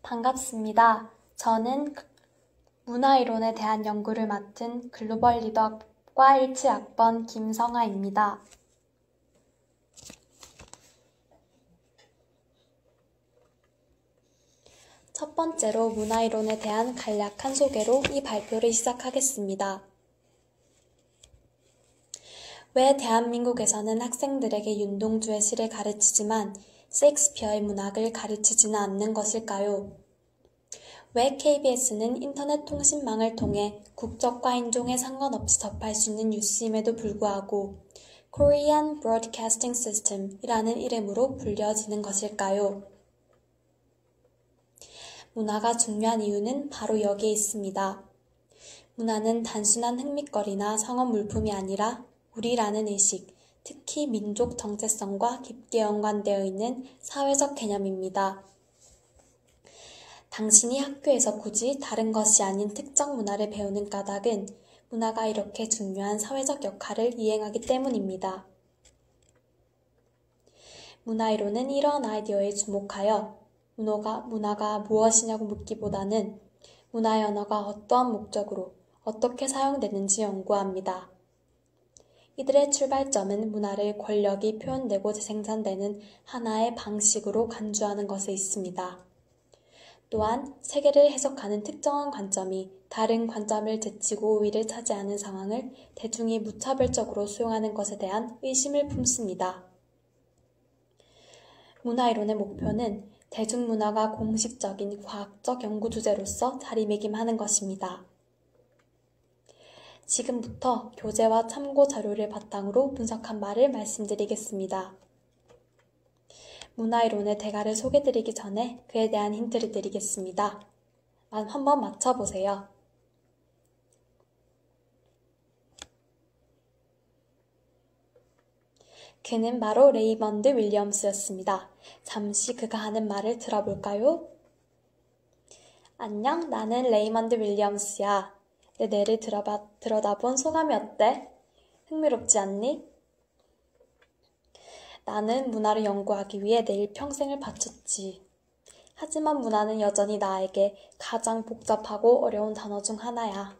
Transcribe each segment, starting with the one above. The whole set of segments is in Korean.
반갑습니다. 저는 문화이론에 대한 연구를 맡은 글로벌 리더과 17학번 김성아입니다. 첫 번째로 문화이론에 대한 간략한 소개로 이 발표를 시작하겠습니다. 왜 대한민국에서는 학생들에게 윤동주의 시를 가르치지만 셰익스피어의 문학을 가르치지는 않는 것일까요? 왜 KBS는 인터넷 통신망을 통해 국적과 인종에 상관없이 접할 수 있는 뉴스임에도 불구하고 Korean Broadcasting System이라는 이름으로 불려지는 것일까요? 문화가 중요한 이유는 바로 여기에 있습니다. 문화는 단순한 흥미거리나 상업 물품이 아니라 우리라는 의식, 특히 민족 정체성과 깊게 연관되어 있는 사회적 개념입니다. 당신이 학교에서 굳이 다른 것이 아닌 특정 문화를 배우는 까닭은 문화가 이렇게 중요한 사회적 역할을 이행하기 때문입니다. 문화이론은 이러한 아이디어에 주목하여 문화가 무엇이냐고 묻기보다는 문화의 언어가 어떠한 목적으로 어떻게 사용되는지 연구합니다. 이들의 출발점은 문화를 권력이 표현되고 재생산되는 하나의 방식으로 간주하는 것에 있습니다. 또한 세계를 해석하는 특정한 관점이 다른 관점을 제치고 우위를 차지하는 상황을 대중이 무차별적으로 수용하는 것에 대한 의심을 품습니다. 문화이론의 목표는 대중문화가 공식적인 과학적 연구 주제로서 자리매김하는 것입니다. 지금부터 교재와 참고 자료를 바탕으로 분석한 바를 말씀드리겠습니다. 문화이론의 대가를 소개드리기 전에 그에 대한 힌트를 드리겠습니다. 한번 맞춰보세요. 그는 바로 레이먼드 윌리엄스였습니다. 잠시 그가 하는 말을 들어볼까요? 안녕, 나는 레이먼드 윌리엄스야. 내 뇌를 들여다본 소감이 어때? 흥미롭지 않니? 나는 문화를 연구하기 위해 내 일평생을 바쳤지. 하지만 문화는 여전히 나에게 가장 복잡하고 어려운 단어 중 하나야.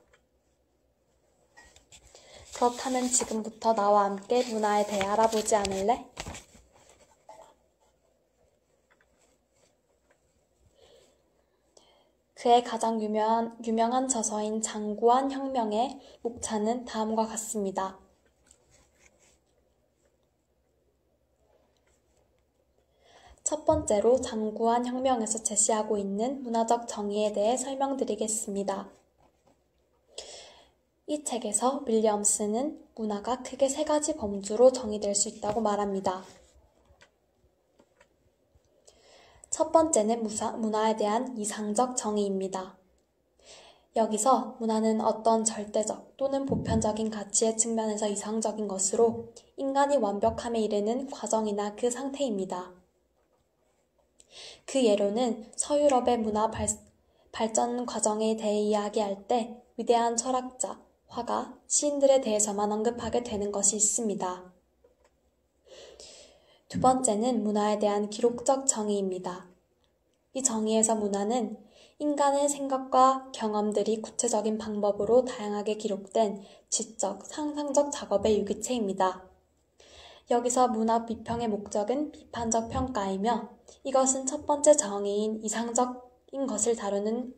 그렇다면 지금부터 나와 함께 문화에 대해 알아보지 않을래? 그의 가장 유명한 저서인 장구한 혁명의 목차는 다음과 같습니다. 첫 번째로 장구한 혁명에서 제시하고 있는 문화적 정의에 대해 설명드리겠습니다. 이 책에서 윌리엄스는 문화가 크게 세 가지 범주로 정의될 수 있다고 말합니다. 첫 번째는 문화에 대한 이상적 정의입니다. 여기서 문화는 어떤 절대적 또는 보편적인 가치의 측면에서 이상적인 것으로 인간이 완벽함에 이르는 과정이나 그 상태입니다. 그 예로는 서유럽의 문화 발전 과정에 대해 이야기할 때 위대한 철학자, 화가, 시인들에 대해서만 언급하게 되는 것이 있습니다. 두 번째는 문화에 대한 기록적 정의입니다. 이 정의에서 문화는 인간의 생각과 경험들이 구체적인 방법으로 다양하게 기록된 지적, 상상적 작업의 유기체입니다. 여기서 문화 비평의 목적은 비판적 평가이며 이것은 첫 번째 정의인 이상적인 것을 다루는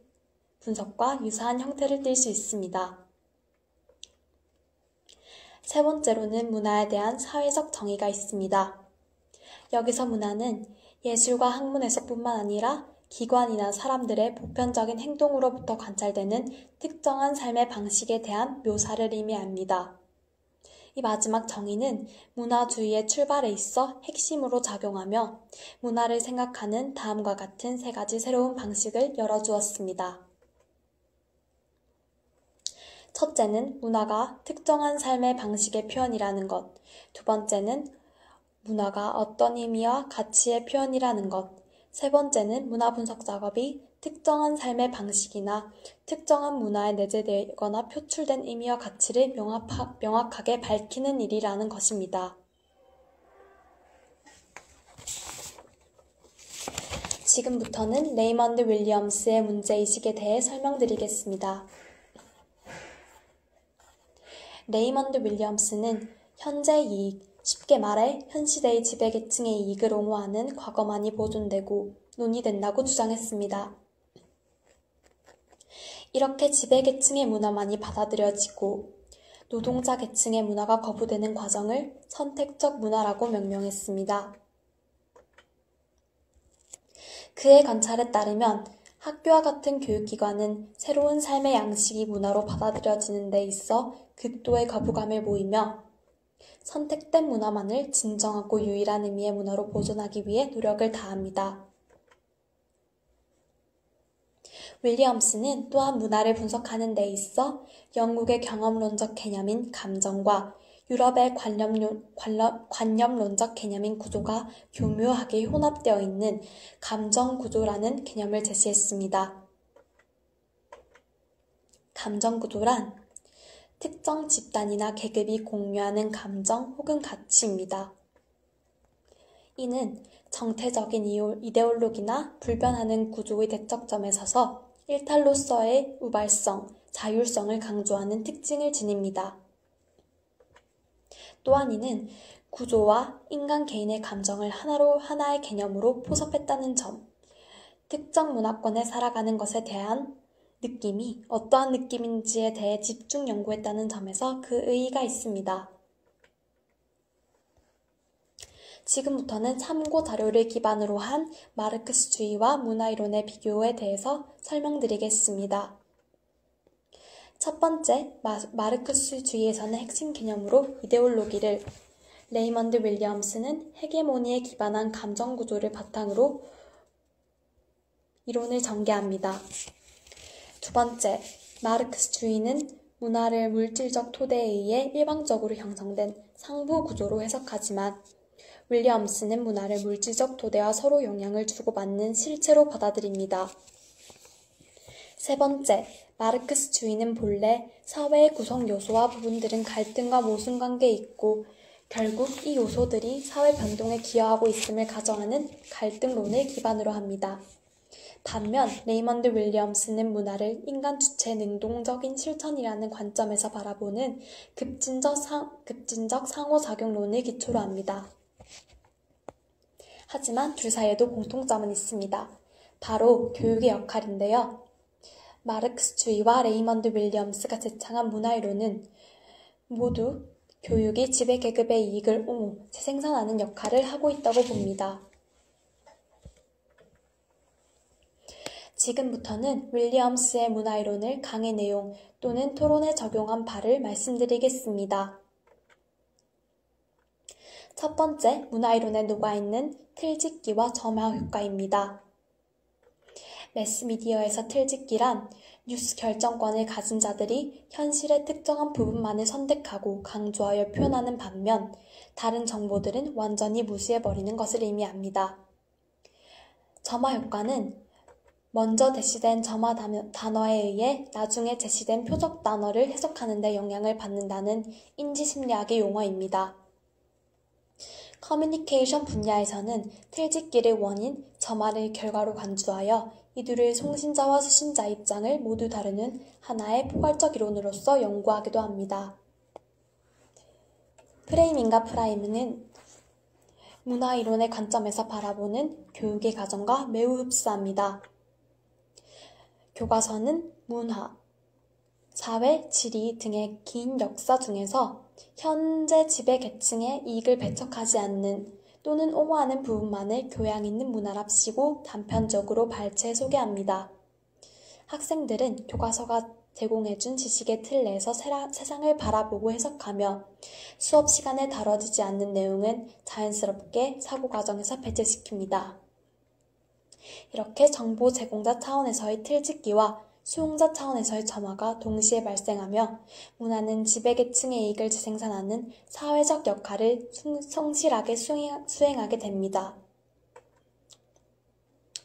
분석과 유사한 형태를 띨 수 있습니다. 세 번째로는 문화에 대한 사회적 정의가 있습니다. 여기서 문화는 예술과 학문에서뿐만 아니라 기관이나 사람들의 보편적인 행동으로부터 관찰되는 특정한 삶의 방식에 대한 묘사를 의미합니다. 이 마지막 정의는 문화주의의 출발에 있어 핵심으로 작용하며 문화를 생각하는 다음과 같은 세 가지 새로운 방식을 열어주었습니다. 첫째는 문화가 특정한 삶의 방식의 표현이라는 것, 두 번째는 문화가 어떤 의미와 가치의 표현이라는 것, 세 번째는 문화 분석 작업이 특정한 삶의 방식이나 특정한 문화에 내재되거나 표출된 의미와 가치를 명확하게 밝히는 일이라는 것입니다. 지금부터는 레이먼드 윌리엄스의 문제의식에 대해 설명드리겠습니다. 레이먼드 윌리엄스는 현재 이익, 쉽게 말해 현 시대의 지배계층의 이익을 옹호하는 과거만이 보존되고 논의된다고 주장했습니다. 이렇게 지배계층의 문화만이 받아들여지고 노동자 계층의 문화가 거부되는 과정을 선택적 문화라고 명명했습니다. 그의 관찰에 따르면 학교와 같은 교육기관은 새로운 삶의 양식이 문화로 받아들여지는 데 있어 극도의 거부감을 보이며 선택된 문화만을 진정하고 유일한 의미의 문화로 보존하기 위해 노력을 다합니다. 윌리엄스는 또한 문화를 분석하는 데 있어 영국의 경험론적 개념인 감정과 유럽의 관념론적 개념인 구조가 교묘하게 혼합되어 있는 감정구조라는 개념을 제시했습니다. 감정구조란 특정 집단이나 계급이 공유하는 감정 혹은 가치입니다. 이는 정태적인 이데올로기나 불변하는 구조의 대척점에 서서 일탈로서의 우발성, 자율성을 강조하는 특징을 지닙니다. 또한 이는 구조와 인간 개인의 감정을 하나의 개념으로 포섭했다는 점, 특정 문화권에 살아가는 것에 대한 느낌이 어떠한 느낌인지에 대해 집중 연구했다는 점에서 그 의의가 있습니다. 지금부터는 참고 자료를 기반으로 한 마르크스주의와 문화이론의 비교에 대해서 설명드리겠습니다. 첫 번째, 마르크스주의에서는 핵심 개념으로 이데올로기를, 레이먼드 윌리엄스는 헤게모니에 기반한 감정구조를 바탕으로 이론을 전개합니다. 두 번째, 마르크스주의는 문화를 물질적 토대에 의해 일방적으로 형성된 상부 구조로 해석하지만 윌리엄스는 문화를 물질적 토대와 서로 영향을 주고받는 실체로 받아들입니다. 세 번째, 마르크스주의는 본래 사회의 구성 요소와 부분들은 갈등과 모순관계에 있고 결국 이 요소들이 사회 변동에 기여하고 있음을 가정하는 갈등론을 기반으로 합니다. 반면 레이먼드 윌리엄스는 문화를 인간 주체의 능동적인 실천이라는 관점에서 바라보는 급진적 상호작용론을 기초로 합니다. 하지만 둘 사이에도 공통점은 있습니다. 바로 교육의 역할인데요. 마르크스주의와 레이먼드 윌리엄스가 제창한 문화이론은 모두 교육이 지배계급의 이익을 재생산하는 역할을 하고 있다고 봅니다. 지금부터는 윌리엄스의 문화이론을 강의 내용 또는 토론에 적용한 바를 말씀드리겠습니다. 첫 번째, 문화이론에 녹아있는 틀짓기와 점화 효과입니다. 매스미디어에서 틀짓기란 뉴스 결정권을 가진 자들이 현실의 특정한 부분만을 선택하고 강조하여 표현하는 반면 다른 정보들은 완전히 무시해버리는 것을 의미합니다. 점화 효과는 먼저 제시된 점화 단어에 의해 나중에 제시된 표적 단어를 해석하는 데 영향을 받는다는 인지심리학의 용어입니다. 커뮤니케이션 분야에서는 틀짓기를 원인, 점화를 결과로 간주하여 이들을 송신자와 수신자 입장을 모두 다루는 하나의 포괄적 이론으로서 연구하기도 합니다. 프레이밍과 프라이밍은 문화이론의 관점에서 바라보는 교육의 과정과 매우 흡사합니다. 교과서는 문화, 사회, 지리 등의 긴 역사 중에서 현재 지배계층의 이익을 배척하지 않는 또는 옹호하는 부분만을 교양 있는 문화랍시고 단편적으로 발췌 소개합니다. 학생들은 교과서가 제공해준 지식의 틀 내에서 세상을 바라보고 해석하며 수업 시간에 다뤄지지 않는 내용은 자연스럽게 사고 과정에서 배제시킵니다. 이렇게 정보 제공자 차원에서의 틀짓기와 수용자 차원에서의 점화가 동시에 발생하며 문화는 지배계층의 이익을 재생산하는 사회적 역할을 성실하게 수행하게 됩니다.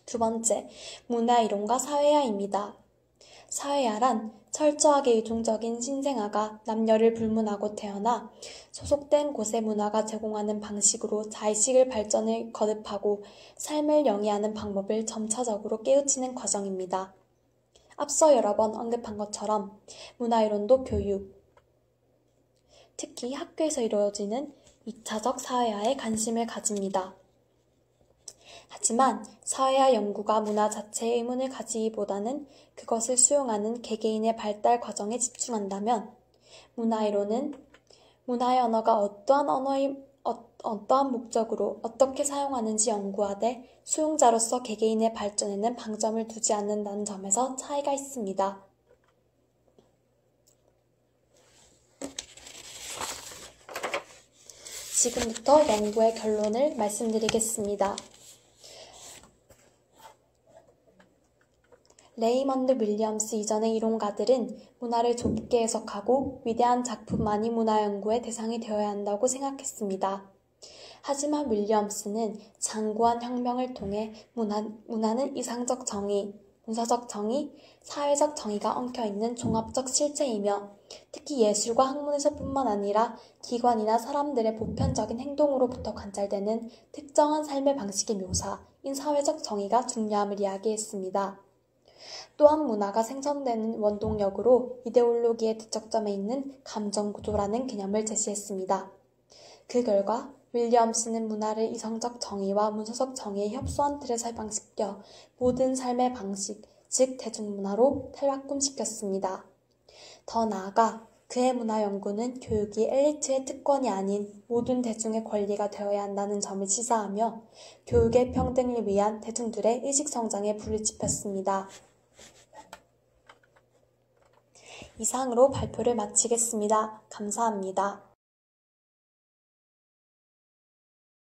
두 번째, 문화이론과 사회화입니다. 사회화란 철저하게 이중적인 신생아가 남녀를 불문하고 태어나 소속된 곳의 문화가 제공하는 방식으로 자의식을 발전을 거듭하고 삶을 영위하는 방법을 점차적으로 깨우치는 과정입니다. 앞서 여러 번 언급한 것처럼 문화이론도 교육, 특히 학교에서 이루어지는 2차적 사회화에 관심을 가집니다. 하지만 사회화 연구가 문화 자체에 의문을 가지기보다는 그것을 수용하는 개개인의 발달 과정에 집중한다면 문화이론은 문화의 언어가 어떠한 목적으로 어떻게 사용하는지 연구하되 수용자로서 개개인의 발전에는 방점을 두지 않는다는 점에서 차이가 있습니다. 지금부터 연구의 결론을 말씀드리겠습니다. 레이먼드 윌리엄스 이전의 이론가들은 문화를 좁게 해석하고 위대한 작품만이 문화 연구의 대상이 되어야 한다고 생각했습니다. 하지만 윌리엄스는 장구한 혁명을 통해 문화는 이상적 정의, 문서적 정의, 사회적 정의가 엉켜있는 종합적 실체이며 특히 예술과 학문에서뿐만 아니라 기관이나 사람들의 보편적인 행동으로부터 관찰되는 특정한 삶의 방식의 묘사인 사회적 정의가 중요함을 이야기했습니다. 또한 문화가 생성되는 원동력으로 이데올로기의 대척점에 있는 감정구조라는 개념을 제시했습니다. 그 결과 윌리엄스는 문화를 이성적 정의와 문서적 정의의 협소한 틀에 설방시켜 모든 삶의 방식, 즉 대중문화로 탈바꿈시켰습니다. 더 나아가 그의 문화 연구는 교육이 엘리트의 특권이 아닌 모든 대중의 권리가 되어야 한다는 점을 시사하며 교육의 평등을 위한 대중들의 의식성장에 불을 지폈습니다. 이상으로 발표를 마치겠습니다. 감사합니다.